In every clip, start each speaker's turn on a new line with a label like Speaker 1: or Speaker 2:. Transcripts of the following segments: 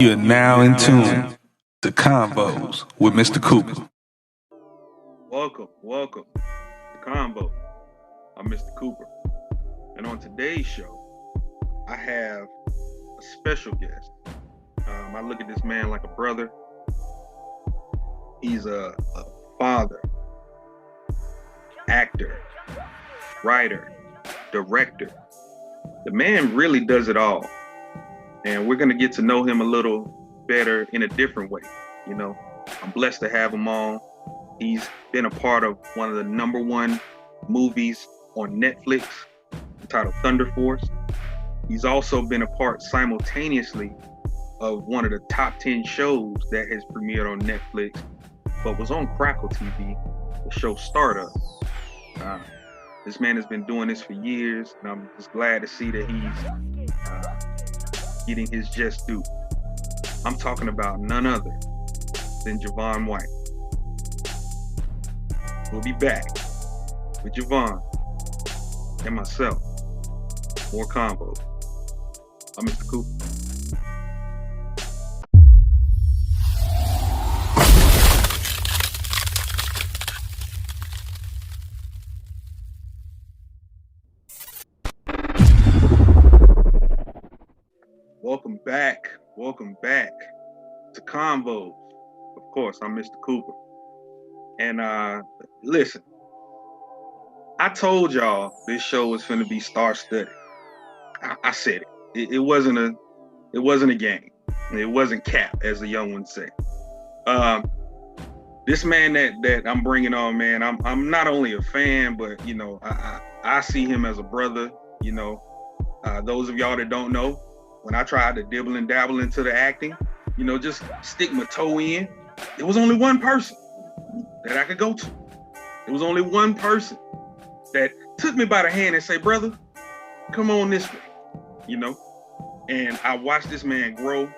Speaker 1: You're now in tune to CONVOS with Mr. Cooper.
Speaker 2: Welcome to CONVOS. I'm Mr. Cooper. And on today's show, I have a special guest. I look at this man like a brother. He's a father, actor, writer, director. The man really does it all. And we're going to get to know him a little better in a different way. You know, I'm blessed to have him on. He's been a part of one of the #1 movies on Netflix entitled Thunderforce. He's also been a part simultaneously of one of the top 10 shows that has premiered on Netflix, but was on Crackle TV, the show Stardust. This man has been doing this for years, and I'm just glad to see that he's getting his just due. I'm talking about none other than Javon White. We'll be back with Javon and myself. More convo. I'm Mr. Cooper. Welcome back to CONVOS. Of course, I'm Mr. Cooper. And listen, I told y'all this show was finna be star-studded. I said it. It wasn't a game. It wasn't cap, as the young ones say. This man that I'm bringing on, man, I'm not only a fan, but you know, I see him as a brother. You know, those of y'all that don't know, when I tried to dibble and dabble into the acting, you know, just stick my toe in, there was only one person that I could go to. There was only one person that took me by the hand and say, brother, come on this way, you know? And I watched this man grow.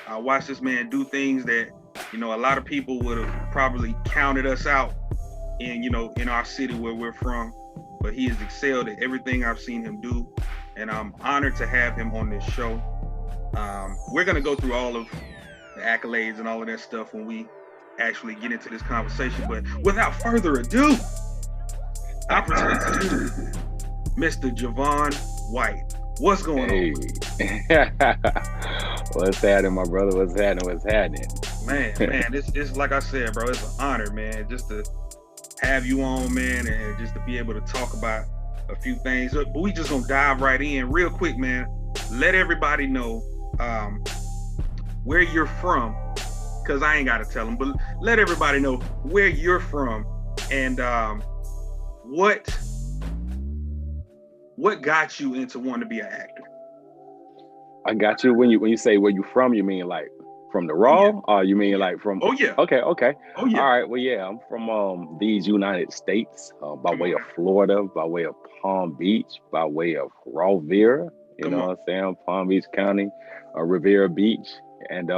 Speaker 2: I watched this man do things that, you know, a lot of people would have probably counted us out in, you know, in our city where we're from, but he has excelled at everything I've seen him do. And I'm honored to have him on this show. We're gonna go through all of the accolades and all of that stuff when we actually get into this conversation. But without further ado, I present to you Mr. Javon White. What's going on?
Speaker 3: What's happening, my brother? What's happening?
Speaker 2: Man, it's like I said, bro, it's an honor, man, just to have you on, man, and just to be able to talk about a few things. But we just gonna dive right in real quick, man. Let everybody know where you're from, because I ain't gotta tell them, but let everybody know where you're from and what got you into wanting to be an actor.
Speaker 3: I got you. When you say where you from, you mean like from the raw, yeah. Or you mean like from?
Speaker 2: Oh yeah.
Speaker 3: Okay. Oh yeah. All right. Well, yeah, I'm from these United States, by way of Florida, by way of Palm Beach, by way of Rawvera. You know what I'm saying? Palm Beach County, Riviera Beach, and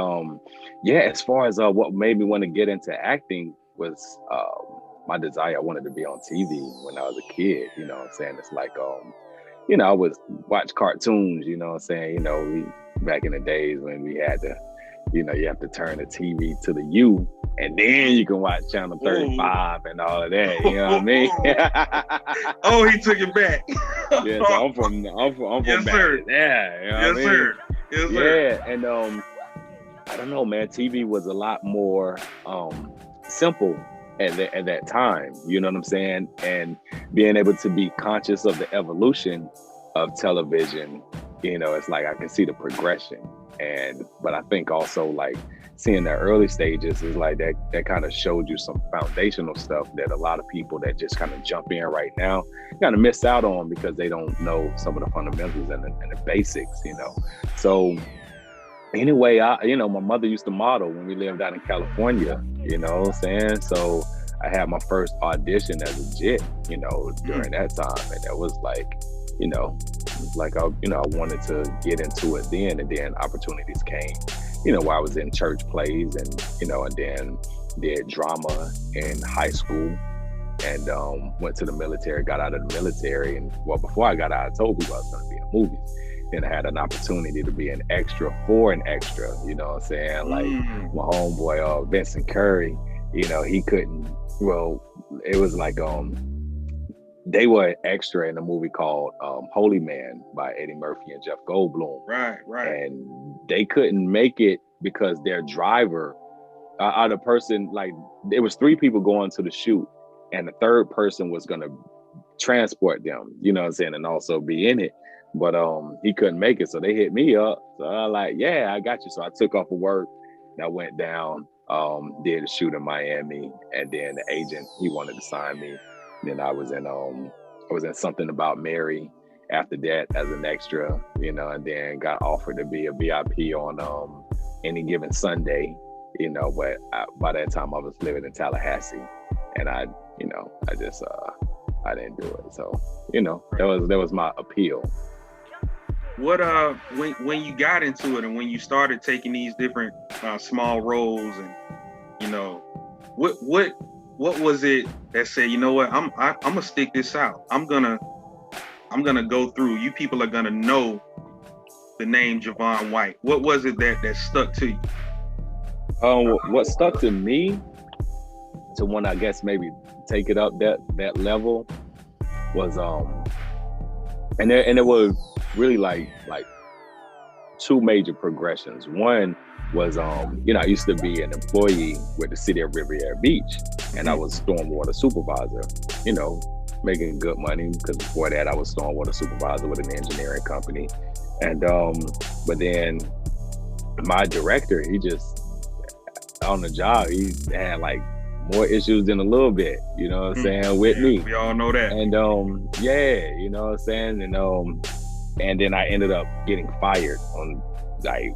Speaker 3: yeah. As far as what made me want to get into acting was my desire. I wanted to be on TV when I was a kid. You know what I'm saying? It's like you know, I would watch cartoons. You know what I'm saying? You know, we back in the days when we had to. You know, you have to turn the TV to the U, and then you can watch Channel 35 and all of that. You know what I mean?
Speaker 2: Oh, he took it back.
Speaker 3: Yeah, so I'm from
Speaker 2: yes,
Speaker 3: back
Speaker 2: sir.
Speaker 3: there. You know
Speaker 2: Yes,
Speaker 3: what I mean?
Speaker 2: sir. Yes, sir.
Speaker 3: Yeah, and I don't know, man. TV was a lot more simple at that time. You know what I'm saying? And being able to be conscious of the evolution of television, you know, it's like I can see the progression. But I think also like seeing the early stages is like that kind of showed you some foundational stuff that a lot of people that just kind of jump in right now kind of miss out on because they don't know some of the fundamentals and the basics, you know. So anyway, my mother used to model when we lived out in California, you know what I'm saying? So I had my first audition as a jit, you know, during that time. And that was like, you know, like I wanted to get into it then, and then opportunities came, you know, while I was in church plays and, you know, and then did drama in high school and went to the military, got out of the military. And well, before I got out, I told people I was going to be in movies. Then I had an opportunity to be an extra for an extra, you know what I'm saying? Like my homeboy, Vincent Curry, you know, he couldn't, well, it was like, they were an extra in a movie called Holy Man by Eddie Murphy and Jeff Goldblum.
Speaker 2: Right.
Speaker 3: And they couldn't make it because their driver, the person, like, there was 3 people going to the shoot, and the third person was gonna transport them, you know what I'm saying, and also be in it. But he couldn't make it, so they hit me up. So I like, yeah, I got you. So I took off of work and I went down, did a shoot in Miami, and then the agent, he wanted to sign me. Then I was in Something About Mary after that as an extra, you know, and then got offered to be a VIP on Any Given Sunday, you know, but by that time I was living in Tallahassee, and I didn't do it. So, you know, that was my appeal.
Speaker 2: What when you got into it and when you started taking these different small roles, and you know, what was it that said, you know what, I'm gonna stick this out. I'm gonna go through. You people are gonna know the name Javon White. What was it that stuck to you?
Speaker 3: What stuck to me, to one, I guess maybe take it up that level, was and it was really like 2 major progressions. One was you know, I used to be an employee with the city of Riviera Beach, and I was stormwater supervisor, you know, making good money, because before that I was stormwater supervisor with an engineering company. And but then my director, he just, on the job, he had like more issues than a little bit, you know what I'm saying, with me.
Speaker 2: We all know that.
Speaker 3: And yeah, you know what I'm saying? And then I ended up getting fired on like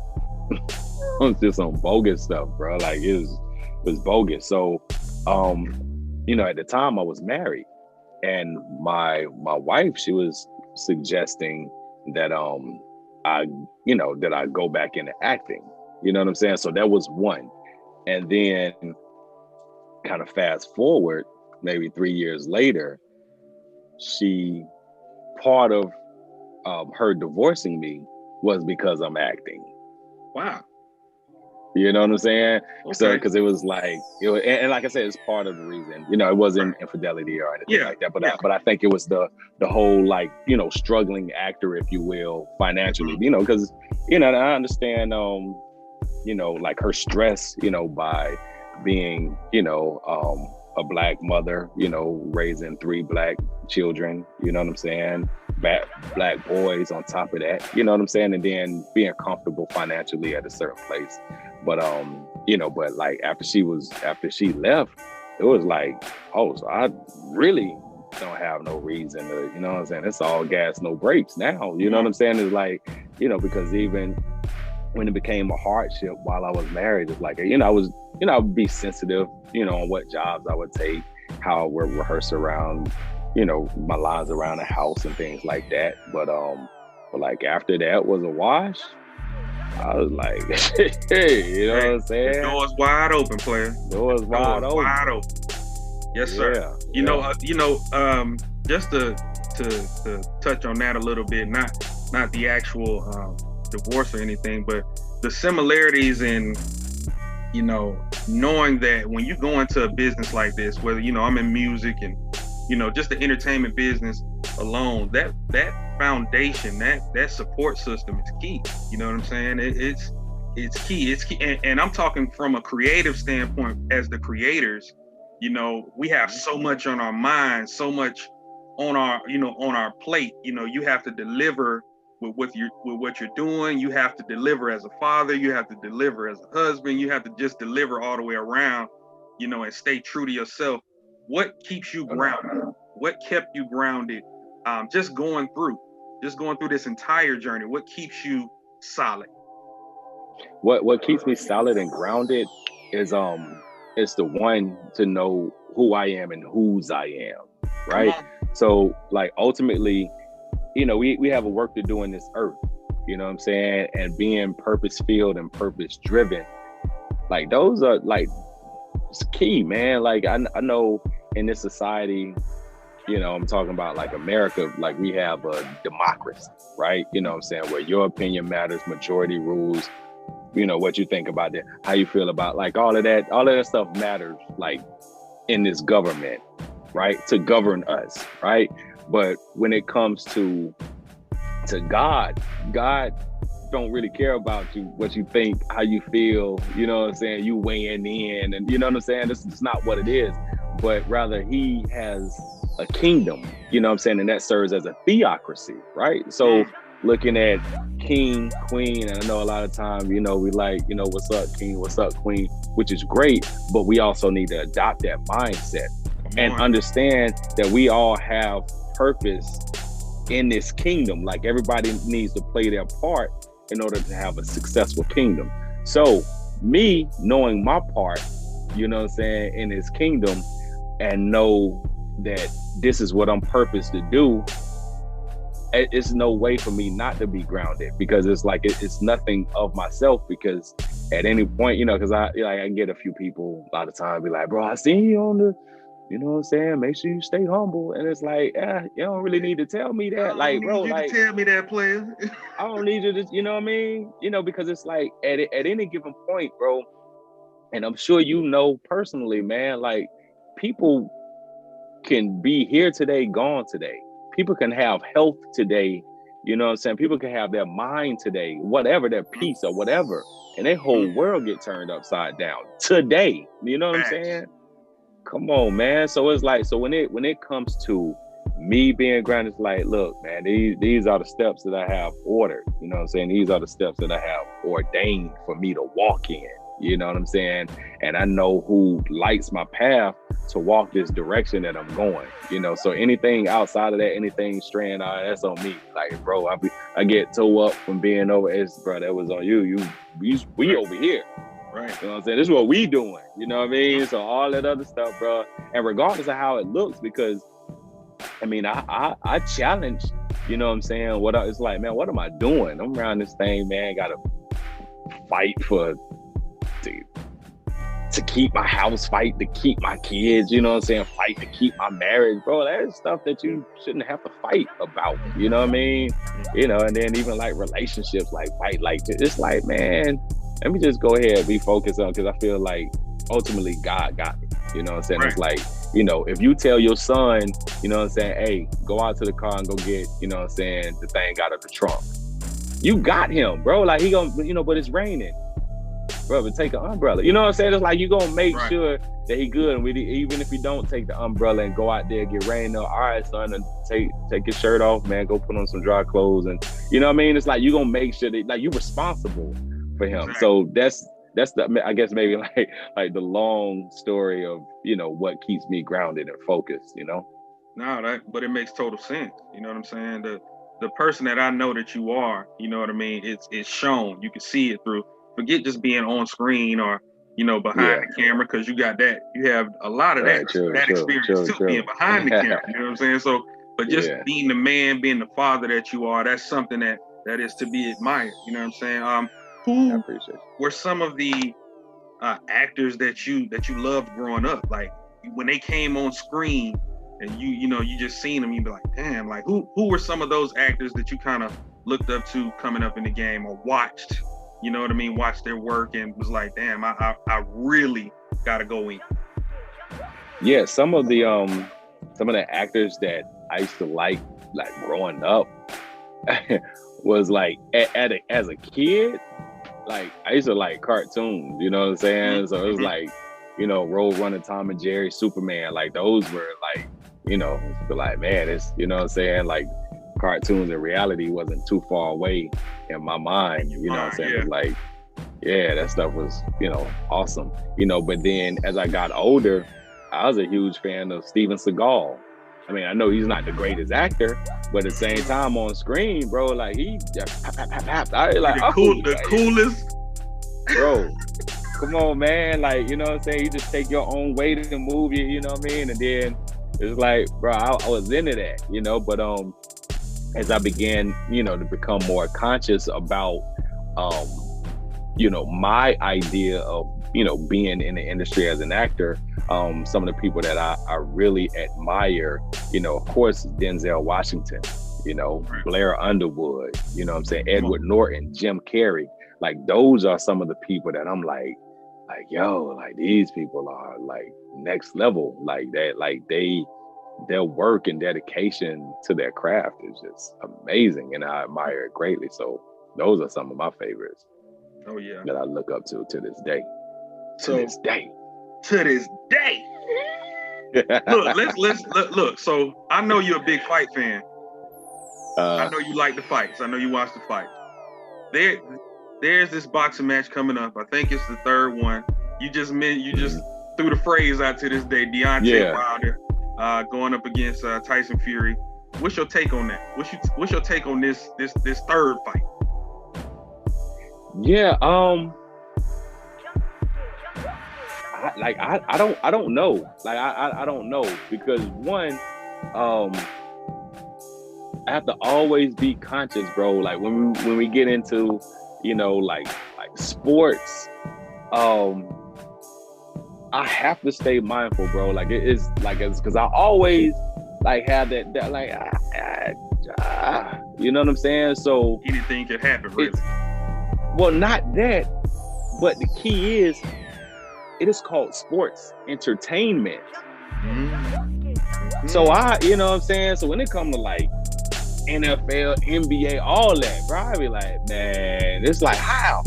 Speaker 3: on just some bogus stuff, bro. Like it was bogus. So you know, at the time I was married, and my wife, she was suggesting that that I go back into acting. You know what I'm saying? So that was one. And then kind of fast forward, maybe 3 years later, part of her divorcing me was because I'm acting.
Speaker 2: Wow.
Speaker 3: You know what I'm saying?
Speaker 2: Okay.
Speaker 3: So, because it was like, and like I said, it's part of the reason. You know, it wasn't infidelity or anything like that. But I think it was the whole, like, you know, struggling actor, if you will, financially. You know, because, you know, I understand, you know, like her stress, you know, by being, you know, a Black mother, you know, raising 3 Black children, you know what I'm saying? Black boys on top of that, you know what I'm saying? And then being comfortable financially at a certain place. But, you know, but like after she left, it was like, oh, so I really don't have no reason to, you know what I'm saying? It's all gas, no brakes now, you know what I'm saying? It's like, you know, because even when it became a hardship while I was married, it's like, you know, I would be sensitive, you know, on what jobs I would take, how I would rehearse around, you know, my lines around the house and things like that. But like after that was a wash, I was like, hey, you know what I'm saying?
Speaker 2: The door's wide open, player.
Speaker 3: Door's wide open.
Speaker 2: Yes, sir. You know, just to touch on that a little bit, not the actual divorce or anything, but the similarities in, you know, knowing that when you go into a business like this, whether, you know, I'm in music and, you know, just the entertainment business alone, that foundation, that support system is key. You know what I'm saying? It's key. It's key. And I'm talking from a creative standpoint. As the creators, you know, we have so much on our minds, so much on our plate. You know, you have to deliver with what you're doing. You have to deliver as a father. You have to deliver as a husband. You have to just deliver all the way around, you know, and stay true to yourself. What keeps you grounded? What kept you grounded? Just going through this entire journey. What keeps you solid?
Speaker 3: What keeps me solid and grounded is the one to know who I am and whose I am, right? So like ultimately, you know, we have a work to do in this earth, you know what I'm saying? And being purpose-filled and purpose-driven, like those are like, it's key, man. Like I know in this society, You know, I'm talking about like America, like we have a democracy, right? You know what I'm saying? Where your opinion matters, majority rules, you know, what you think about that, how you feel about like all of that stuff matters like in this government, right? To govern us, right? But when it comes to God don't really care about you, what you think, how you feel, you know what I'm saying? You weighing in, and you know what I'm saying? This is not what it is, but rather he has a kingdom, you know what I'm saying? And that serves as a theocracy, right? So looking at king, queen, and I know a lot of times, you know, we like, you know, what's up, king, what's up, queen, which is great, but we also need to adopt that mindset and understand that we all have purpose in this kingdom. Like everybody needs to play their part in order to have a successful kingdom. So me knowing my part, you know what I'm saying, in his kingdom, and know that this is what I'm purposed to do, it's no way for me not to be grounded, because it's like it's nothing of myself. Because at any point, you know, because I get a few people a lot of times be like, bro, I seen you on the, you know what I'm saying, make sure you stay humble. And it's like, you don't really need to tell me that. Like, bro, like,
Speaker 2: tell me that, player.
Speaker 3: I don't need you to, you know what I mean? You know, because it's like at any given point, bro, and I'm sure you know personally, man, like people can be here today, gone today. People can have health today, you know what I'm saying? People can have their mind today, whatever, their peace or whatever, and their whole world get turned upside down today. You know what I'm saying? Come on, man. So it's like, so when it comes to me being grounded, it's like, look, man, these are the steps that I have ordered. You know what I'm saying? These are the steps that I have ordained for me to walk in. You know what I'm saying? And I know who lights my path to walk this direction that I'm going. You know, so anything outside of that, anything straying out, that's on me. Like, bro, I get toe up from being over. It's, bro, that was on you. We over here. Right. You know what I'm saying? This is what we doing. You know what I mean? So all that other stuff, bro. And regardless of how it looks, because I mean, I challenge, you know what I'm saying? It's like, man, what am I doing? I'm around this thing, man. Gotta fight to keep my house, fight to keep my kids, you know what I'm saying? Fight to keep my marriage, bro. That's stuff that you shouldn't have to fight about, you know what I mean? You know, and then even like relationships, like fight, like it's like, man, let me just go ahead and be focused on, because I feel like ultimately God got me, you know what I'm saying? Right. It's like, you know, if you tell your son, you know what I'm saying, hey, go out to the car and go get, you know what I'm saying, the thing out of the trunk, you got him, bro. Like he gonna, you know, but it's raining, bro, but take an umbrella. You know what I'm saying? It's like you gonna make sure that he good. And even if you don't take the umbrella and go out there and get rained on, all right, son, and take your shirt off, man, go put on some dry clothes. And you know what I mean? It's like you gonna make sure that like you're responsible for him. Exactly. So that's the, I guess maybe like the long story of, you know, what keeps me grounded and focused, you know?
Speaker 2: No, but it makes total sense. You know what I'm saying? The person that I know that you are, you know what I mean? It's shown. You can see it through. Forget just being on screen or, you know, behind the camera, because you got that. You have a lot of that experience too, being behind the camera. You know what I'm saying? So, but just being the man, being the father that you are, that's something that is to be admired. You know what I'm saying? Who were some of the actors that you loved growing up? Like when they came on screen and you know, you just seen them, you'd be like, damn, like who were some of those actors that you kind of looked up to coming up in the game or watched? You know what I mean? Watched their work and was like, damn, I really gotta go in.
Speaker 3: Yeah, some of the actors that I used to like growing up was like as a kid, like I used to like cartoons, you know what I'm saying? So it was like, you know, Road Runner, Tom and Jerry, Superman, like those were like, you know, like, man, it's, you know what I'm saying? Like cartoons and reality wasn't too far away in my mind, you know what I'm saying? It was like, yeah, that stuff was, you know, awesome, you know. But then as I got older, I was a huge fan of Steven Seagal. I mean, I know he's not the greatest actor, but at the same time on screen, bro, like he I like
Speaker 2: the coolest,
Speaker 3: bro. Come on, man, like, you know what I'm saying? You just take your own weight and move it, you know what I mean? And then it's like, bro, I was into that, you know. But as I began, you know, to become more conscious about you know, my idea of, you know, being in the industry as an actor, some of the people that I really admire, you know, of course, Denzel Washington, you know, Blair Underwood, you know what I'm saying? Edward Norton, Jim Carrey. Like, those are some of the people that I'm like, yo, like, these people are like next level. Like that, like their work and dedication to their craft is just amazing. And I admire it greatly. So those are some of my favorites.
Speaker 2: Oh yeah.
Speaker 3: That I look up to this day.
Speaker 2: To this day. Look. So I know you're a big fight fan. I know you like the fights. I know you watch the fights. There's this boxing match coming up. I think it's the third one. You just threw the phrase out to this day. Deontay Wilder going up against Tyson Fury. What's your take on that? What's your take on this third fight?
Speaker 3: Yeah, I don't know. Like I don't know, because one, I have to always be conscious, bro. Like when we get into, you know, like sports, I have to stay mindful, bro. Like it's because I always like have that like you know what I'm saying? So
Speaker 2: anything could happen, really.
Speaker 3: Well, not that, but the key is, it is called sports entertainment. Mm-hmm. So you know what I'm saying? So when it comes to like NFL, NBA, all that, bro, I be like, man, it's like how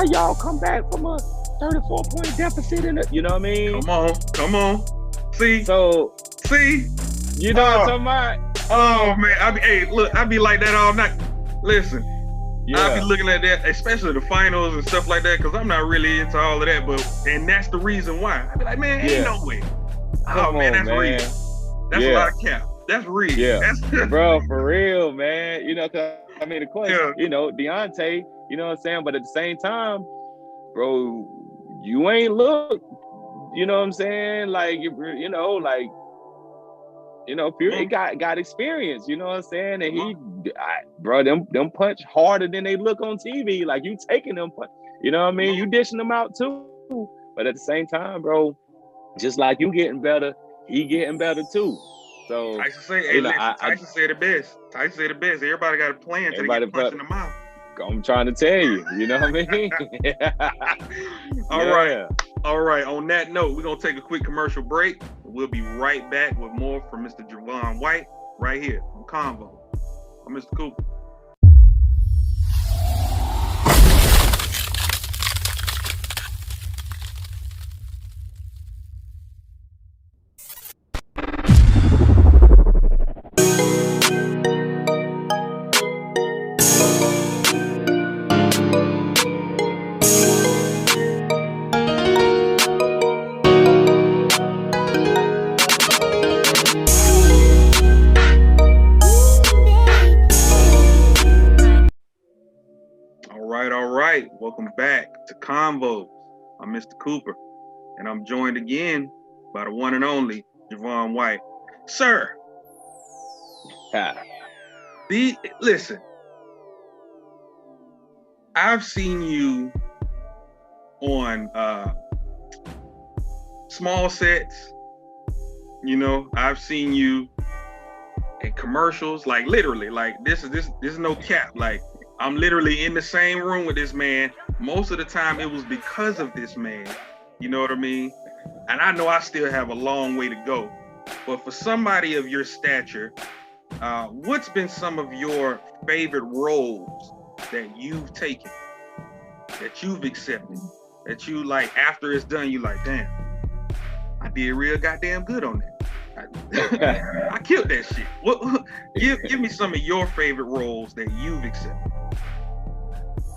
Speaker 3: y'all come back from a 34-point deficit in it? You know what I mean?
Speaker 2: Come on. See? You know
Speaker 3: what I'm talking about?
Speaker 2: Oh man, I be like that all night. Listen. Yeah. I'll be looking at that, especially the finals and stuff like that, because I'm not really into all of that. And that's the reason why. I be like, man, ain't no way. That's real. That's a lot of cap. That's real.
Speaker 3: Yeah, bro, for real, man. You know, cause I mean, of course, you know, Deontay. You know what I'm saying? But at the same time, bro, you ain't look. You know what I'm saying? Like Fury got experience, you know what I'm saying? And them punch harder than they look on TV. Like, you taking them punch, you know what I mean? You dishing them out too. But at the same time, bro, just like you getting better, he getting better too. So
Speaker 2: Tyson said it best. Everybody got a plan to get punched in the mouth.
Speaker 3: I'm trying to tell you, you know what I mean?
Speaker 2: All right. On that note, we're gonna take a quick commercial break. We'll be right back with more from Mr. Javon White right here on CONVOS. I'm Mr. Cooper. Welcome back to CONVOS. I'm Mr. Cooper, and I'm joined again by the one and only Javon White. Sir, listen, I've seen you on small sets, you know, I've seen you in commercials, like literally, like this is no cap, like I'm literally in the same room with this man. Most of the time it was because of this man. You know what I mean? And I know I still have a long way to go. But for somebody of your stature, what's been some of your favorite roles that you've taken, that you've accepted, that you like, after it's done, you like, damn, I did real goddamn good on that. I killed that shit. Give me some of your favorite roles that you've accepted.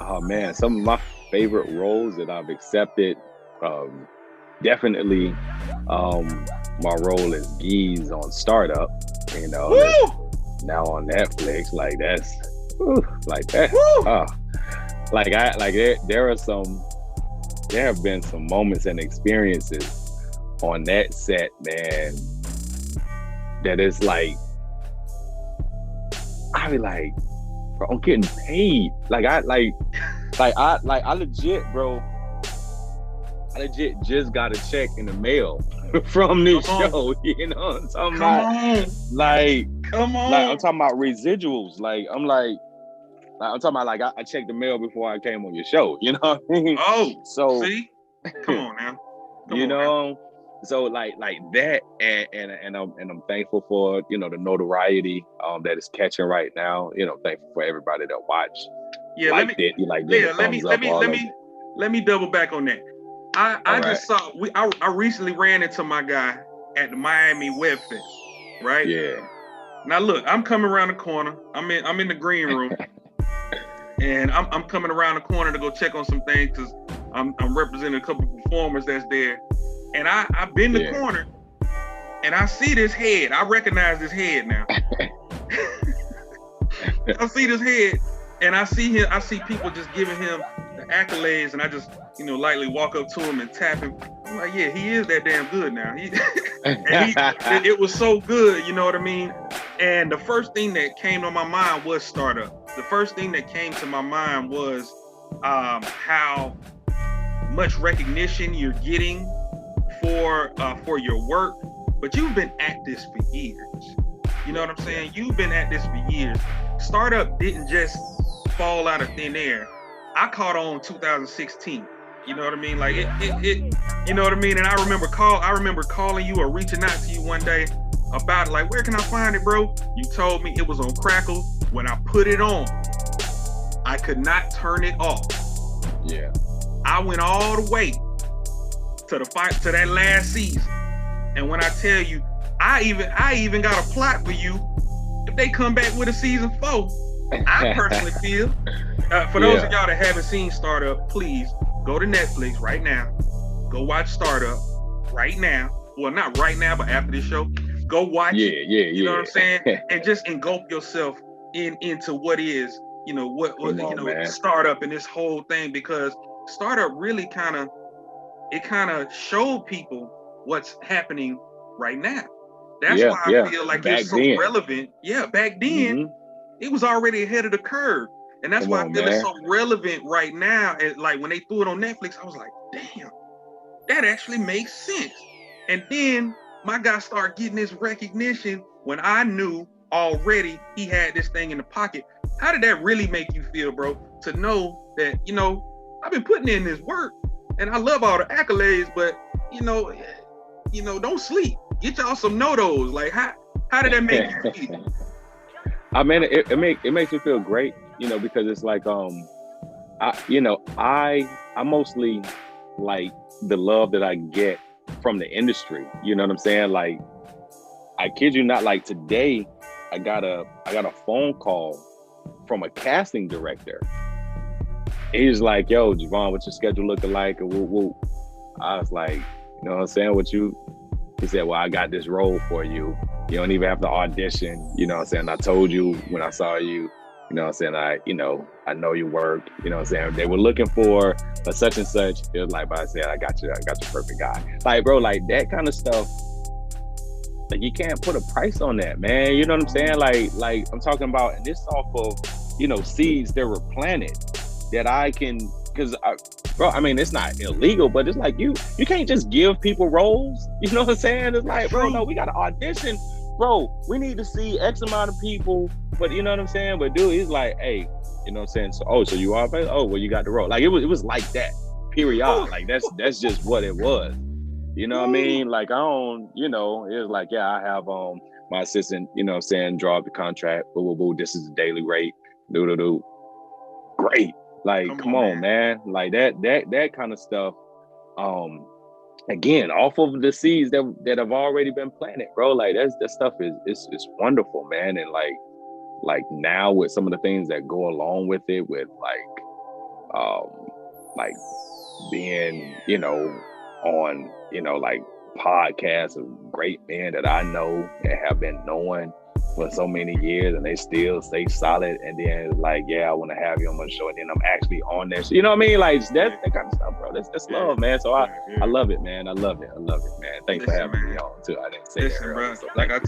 Speaker 3: Oh man, some of my favorite roles that I've accepted, definitely my role as Gilles on Startup, you know, now on Netflix. Like that's there have been some moments and experiences on that set, man, that is like, I be like, bro, I'm getting paid. I legit, bro. I legit just got a check in the mail from this show. You know what I'm talking about? Like,
Speaker 2: come on.
Speaker 3: Like, I'm talking about residuals. Like, I'm talking about, like, I checked the mail before I came on your show. You know what I mean?
Speaker 2: Oh,
Speaker 3: so
Speaker 2: see? Come on now.
Speaker 3: You know? So like that, and I'm thankful for, you know, the notoriety that it's catching right now. You know, thankful for everybody that watched.
Speaker 2: Yeah,
Speaker 3: let
Speaker 2: me double back on that. I just saw I recently ran into my guy at the Miami Web Fest, right?
Speaker 3: Yeah.
Speaker 2: Now look, I'm coming around the corner. I'm in the green room, and I'm coming around the corner to go check on some things because I'm representing a couple performers that's there. And I bend the corner, and I see this head. I recognize this head now. I see this head, and I see him. I see people just giving him the accolades, and I just, you know, lightly walk up to him and tap him. I'm like, yeah, he is that damn good now. It was so good, you know what I mean? And the first thing that came to my mind was startup. The first thing that came to my mind was how much recognition you're getting for your work, but you've been at this for years. You know what I'm saying? You've been at this for years. Startup didn't just fall out of thin air. I caught on 2016. You know what I mean? Like it you know what I mean? And I remember calling you or reaching out to you one day about it, like, where can I find it, bro? You told me it was on Crackle. When I put it on, I could not turn it off.
Speaker 3: Yeah.
Speaker 2: I went all the way to that last season. And when I tell you, I even got a plot for you if they come back with a season 4. I personally feel, for those of y'all that haven't seen Startup, please go to Netflix right now. Go watch Startup right now. Well, not right now, but after this show, go watch it. You know what I'm saying? And just engulf yourself into what is, you know, what Startup and this whole thing, because Startup really kind of showed people what's happening right now. That's why I feel like it's so relevant. Yeah, back then, it was already ahead of the curve. And that's why I feel it's so relevant right now. And like when they threw it on Netflix, I was like, damn, that actually makes sense. And then my guy started getting this recognition when I knew already he had this thing in the pocket. How did that really make you feel, bro? To know that, you know, I've been putting in this work and I love all the accolades, but you know, don't sleep. Get y'all some notos. Like how did that make you feel?
Speaker 3: I mean, it makes me feel great, you know, because it's like I mostly like the love that I get from the industry. You know what I'm saying? Like, I kid you not, like today I got a phone call from a casting director. He's like, yo, Javon, what's your schedule looking like? And I was like, you know what I'm saying? He said, well, I got this role for you. You don't even have to audition. You know what I'm saying? I told you when I saw you, you know what I'm saying? I know your work. You know what I'm saying? They were looking for a such and such. It was like, but I said, I got your perfect guy. Like, bro, like that kind of stuff, like you can't put a price on that, man. You know what I'm saying? Like I'm talking about, and this off of, you know, seeds that were planted that I can, bro, I mean, it's not illegal, but it's like you can't just give people roles. You know what I'm saying? It's like, bro, no, we got to audition. Bro, we need to see X amount of people, but you know what I'm saying? But dude, he's like, hey, you know what I'm saying? So you are, oh, well, you got the role. Like it was like that, period. Like that's just what it was. You know what I mean? Like I don't, you know, it was like, yeah, I have my assistant, you know what I'm saying, draw up the contract, boo, this is the daily rate, do. Great. Like, come on, man. Like that kind of stuff. Again, off of the seeds that have already been planted, bro. Like that stuff is wonderful, man. And like now with some of the things that go along with it, with like being, you know, on, you know, like podcasts of great men that I know and have been knowing for so many years and they still stay solid. And then it's like, yeah, I want to have you on my show. And then I'm actually on that. You know what I mean? Like that kind of stuff, bro. That's love, man. So I love it, man. I love it, man. Thanks for having me on too. I didn't say that earlier,
Speaker 2: bro.
Speaker 3: So
Speaker 2: like I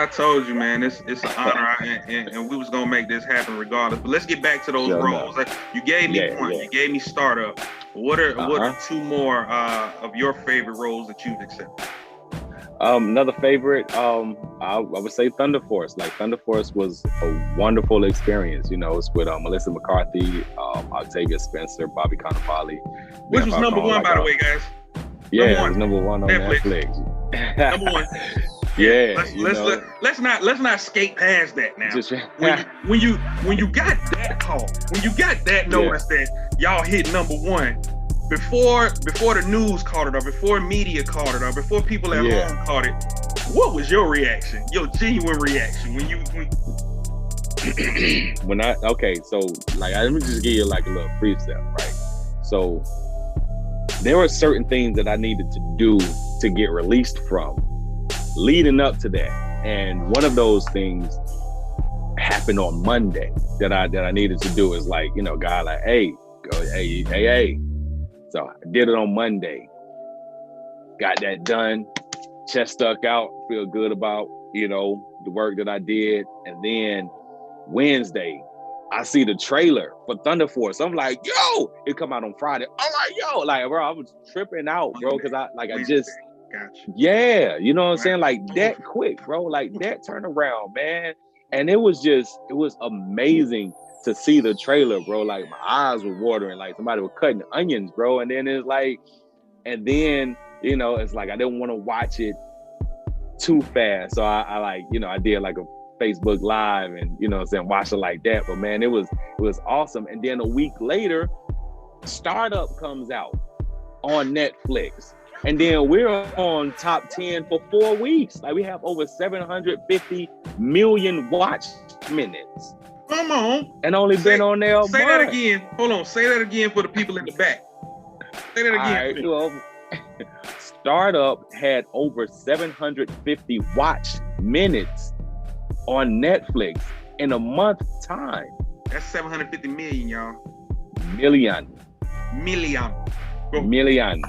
Speaker 2: told you, man, it's an honor, and we was gonna make this happen regardless. But let's get back to those roles. Like, you gave me one. You gave me Startup. What are two more of your favorite roles that you've accepted?
Speaker 3: Another favorite, I would say Thunderforce. Like, Thunderforce was a wonderful experience. You know, it's with Melissa McCarthy, Octavia Spencer, Bobby Cannavale.
Speaker 2: Which was number one, by the way, guys.
Speaker 3: Yeah, it was number one on Netflix.
Speaker 2: Number one.
Speaker 3: Yeah.
Speaker 2: Let's not skate past that now. When you got that call, when you got that notice that y'all hit number one, before the news caught it, or before media caught it, or before people at home caught it, what was your reaction? Your genuine reaction when
Speaker 3: so like, let me just give you like a little precept, right? So there were certain things that I needed to do to get released from leading up to that. And one of those things happened on Monday that I needed to do. Is like, you know, guy like, hey. So I did it on Monday, got that done, chest stuck out, feel good about, you know, the work that I did. And then Wednesday, I see the trailer for Thunderforce. I'm like, yo, it come out on Friday. I'm like, yo, like, bro, I was tripping out, bro, because I just, you know what I'm saying? Like, that quick, bro, like that turnaround, man. And it was amazing to see the trailer, bro. Like, my eyes were watering, like somebody was cutting onions, bro. And then it's like, you know, it's like I didn't want to watch it too fast. So I like, you know, I did like a Facebook Live and, you know what I'm saying, watch it like that. But man, it was awesome. And then a week later, Startup comes out on Netflix. And then we're on top 10 for 4 weeks. Like, we have over 750 million watch minutes.
Speaker 2: Come on.
Speaker 3: And only been on there a month.
Speaker 2: Say that again. Hold on. Say that again for the people in the back. Say that again.
Speaker 3: All right, well, Startup had over 750 watch minutes on Netflix in a month time.
Speaker 2: That's 750 million, y'all.
Speaker 3: Million.
Speaker 2: Go.
Speaker 3: Million.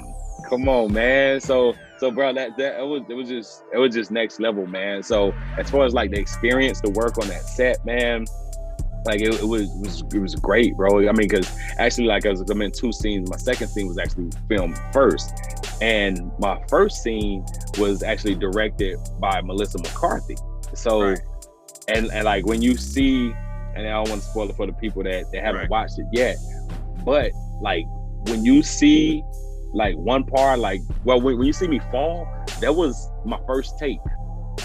Speaker 3: Come on, man. So bro, it was just next level, man. So as far as like the experience, the work on that set, man, like it was great, bro. I mean, because actually, like, I'm in 2 scenes. My second scene was actually filmed first, and my first scene was actually directed by Melissa McCarthy. So, and like, when you see, and I don't want to spoil it for the people that haven't watched it yet, but like, when you see like one part, like, well, when you see me fall, that was my first take.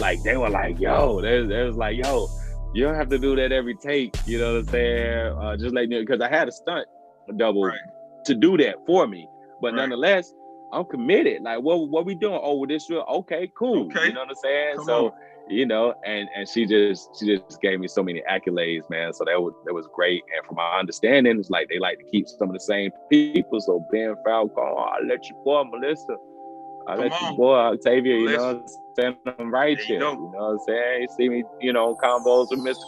Speaker 3: Like, they were like, yo, they was like, yo, you don't have to do that every take, you know what I'm saying? Just like, because I had a stunt double to do that for me, but nonetheless, I'm committed. Like, what we doing? Oh, with this, okay, cool. Okay. You know what I'm saying? Come on. You know, and she just gave me so many accolades, man. So that was great. And from my understanding, it's like they like to keep some of the same people. So Ben Falcon, I let you boy Melissa, I let you boy Octavia, you know what I'm saying? I'm right here. You know what I'm saying? You see me, you know, combos with Mr.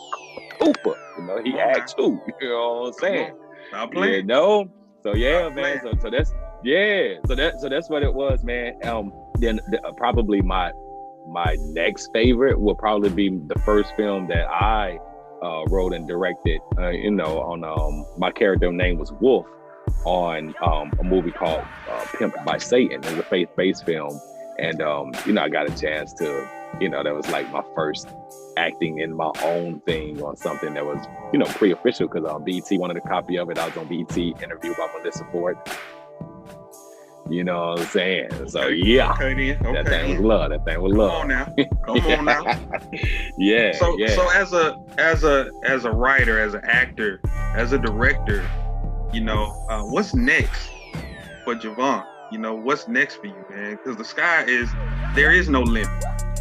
Speaker 3: Cooper. You know, he had 2. You know what I'm saying?
Speaker 2: Stop playing.
Speaker 3: You know? So yeah, man. So that's So that's what it was, man. Then probably my next favorite will probably be the first film that I wrote and directed. You know, on my character name was Wolf on a movie called Pimped by Satan. It's a faith-based film, and you know, I got a chance to, you know, that was like my first acting in my own thing on something that was, you know, pre-official, because BET wanted a copy of it. I was on BET, interviewed by Melissa Ford. You know what I'm saying? So yeah, that thing was love. That thing was love.
Speaker 2: Come on now, come on now.
Speaker 3: Yeah.
Speaker 2: So as a writer, as an actor, as a director, you know, what's next for Javon? You know, what's next for you, man? Because there is no limit.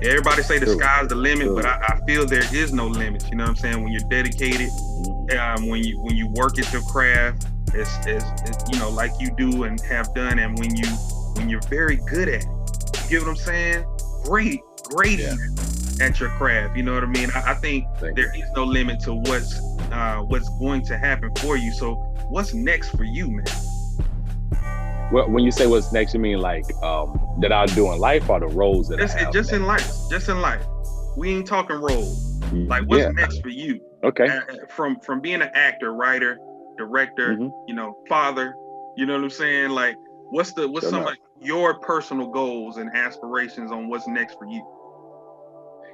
Speaker 2: Everybody say the sky's the limit, but I feel there is no limits. You know what I'm saying? When you're dedicated, when you work at your craft, it's you know, like you do and have done, and when you're very good at it, you get what I'm saying? Great. at your craft. You know what I mean? I think there is no limit to what's going to happen for you. So what's next for you, man?
Speaker 3: Well, when you say what's next, you mean like that I'll do in life, or the roles that I have
Speaker 2: just
Speaker 3: next?
Speaker 2: in life. Just in life. We ain't talking roles. Like what's next for you?
Speaker 3: Okay.
Speaker 2: From being an actor, writer, director, you know, father, you know what I'm saying? Like what's some of your personal goals and aspirations on what's next for you?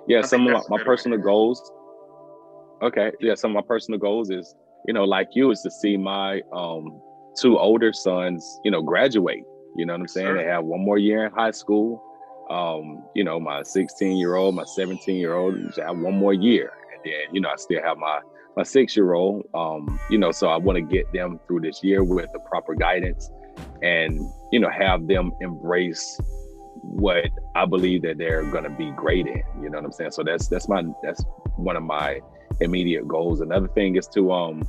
Speaker 3: Yeah, some of my personal goals. Okay. Yeah, some of my personal goals is, you know, like you, is to see my 2 older sons, you know, graduate. You know what I'm saying? Sure. They have 1 more year in high school. You know, my 16-year-old, my 17-year-old have 1 more year. And then, you know, I still have my 6-year-old, you know, so I want to get them through this year with the proper guidance and, you know, have them embrace what I believe that they're going to be great in. You know what I'm saying? So that's one of my immediate goals. Another thing is to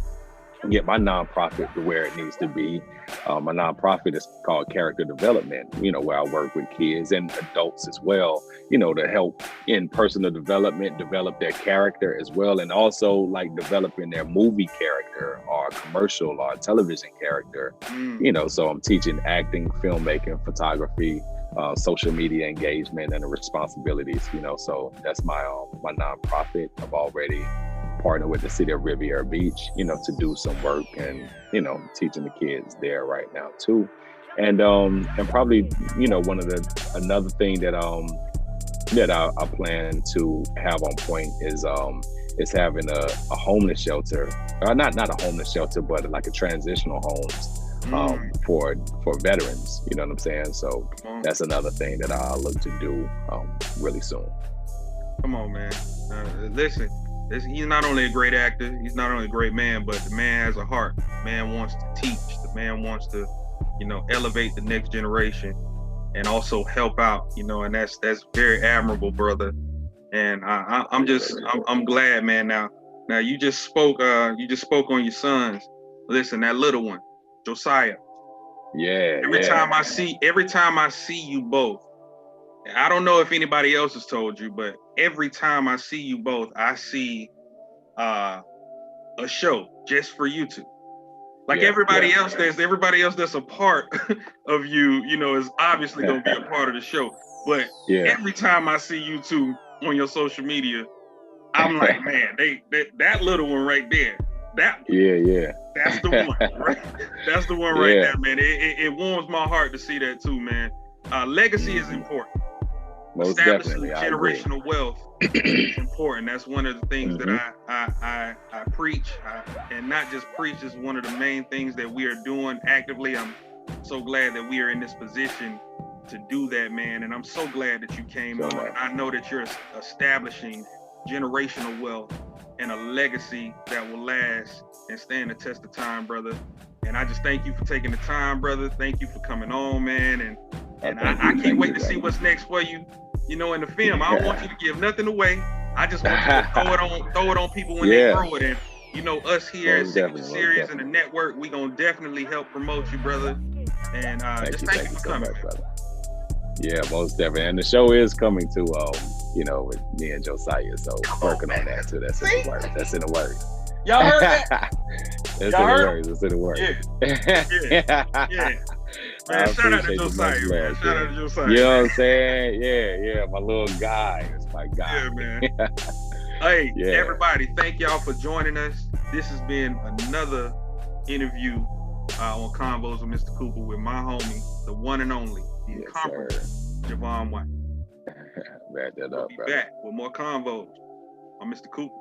Speaker 3: get my nonprofit to where it needs to be. My nonprofit is called Character Development, you know, where I work with kids and adults as well, you know, to help in personal development, develop their character as well. And also like developing their movie character or commercial or television character, you know, so I'm teaching acting, filmmaking, photography, social media engagement and the responsibilities, you know, so that's my nonprofit. I've already partner with the city of Riviera Beach, you know, to do some work and, you know, teaching the kids there right now too. And probably, you know, another thing that I plan to have on point is having a homeless shelter, not a homeless shelter, but like a transitional homes for veterans, you know what I'm saying? So that's another thing that I'll look to do really soon.
Speaker 2: Come on, man. Listen. He's not only a great actor, he's not only a great man, but the man has a heart. The man wants to teach. The man wants to, you know, elevate the next generation and also help out, you know, and that's very admirable, brother. And I'm glad, man. Now you just spoke on your sons. Listen, that little one, Josiah.
Speaker 3: Yeah.
Speaker 2: Every time I see you both, I don't know if anybody else has told you, but every time I see you both, I see a show just for you two. Like everybody else that's a part of you, you know, is obviously gonna be a part of the show. But every time I see you two on your social media, I'm like, man, that little one right there. That's the one, right? That's the one right there, man. It warms my heart to see that too, man. Legacy is important.
Speaker 3: Most
Speaker 2: Establishing
Speaker 3: definitely,
Speaker 2: generational wealth is important. That's one of the things that I preach, and not just preach. Is one of the main things that we are doing actively. I'm so glad that we are in this position to do that, man. And I'm so glad that you came on. I know that you're establishing generational wealth and a legacy that will last and stand the test of time, brother. And I just thank you for taking the time, brother. Thank you for coming on, man. And I can't wait to see what's next for you. You know, in the film, I don't want you to give nothing away. I just want you to throw it on people when they throw it. And you know, us here at Seriez and the network, we gonna definitely help promote you, brother. And thank you for coming, so much, brother.
Speaker 3: Yeah, most definitely. And the show is coming to you know, with me and Josiah. So working on that too. That's in the works.
Speaker 2: Y'all heard that?
Speaker 3: That's in the works.
Speaker 2: Yeah. Man, shout out to Josiah, man. Shout out to Josiah.
Speaker 3: You know what I'm saying? Yeah, my little guy. It's my guy.
Speaker 2: Yeah, man. Hey, everybody, thank y'all for joining us. This has been another interview on Convos with Mr. Cooper with my homie, the one and only, the incomparable Javon White.
Speaker 3: Wrap that up,
Speaker 2: we'll be back with more Convos on Mr. Cooper.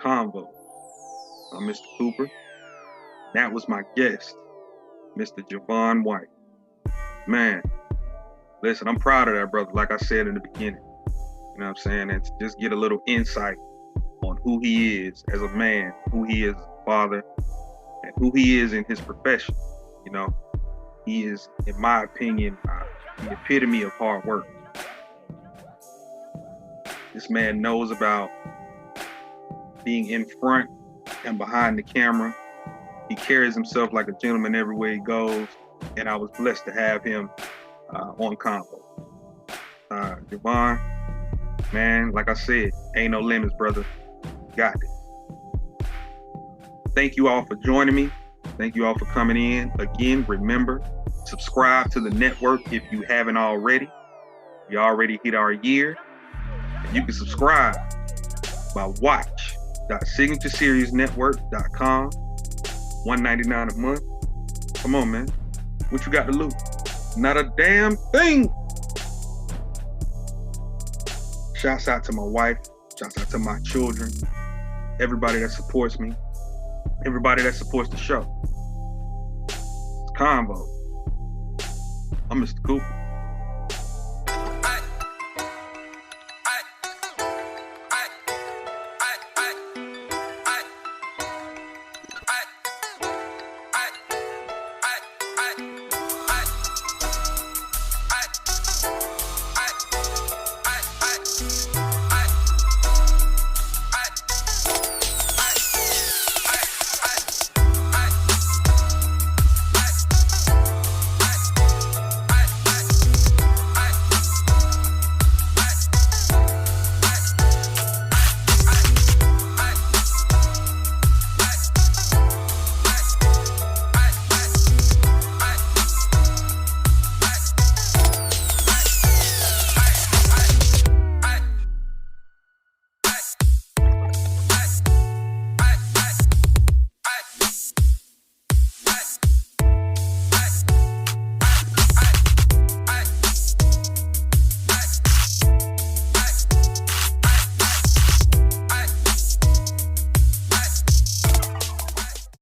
Speaker 2: CONVOS. I'm Mr. Cooper. That was my guest, Mr. Javon White. Man, listen, I'm proud of that brother, like I said in the beginning. You know what I'm saying? And to just get a little insight on who he is as a man, who he is as a father, and who he is in his profession. You know, he is, in my opinion, the epitome of hard work. This man knows about being in front and behind the camera. He carries himself like a gentleman everywhere he goes, and I was blessed to have him on CONVOS. Javon, man, like I said, ain't no limits, brother. Got this. Thank you all for joining me. Thank you all for coming in. Again, remember, subscribe to the network if you haven't already. We already hit our year. And you can subscribe by watch.signatureseriesnetwork.com. $1.99 a month. Come on, man. What you got to lose? Not a damn thing. Shouts out to my wife. Shouts out to my children. Everybody that supports me. Everybody that supports the show. It's CONVOS. I'm Mr. Cooper.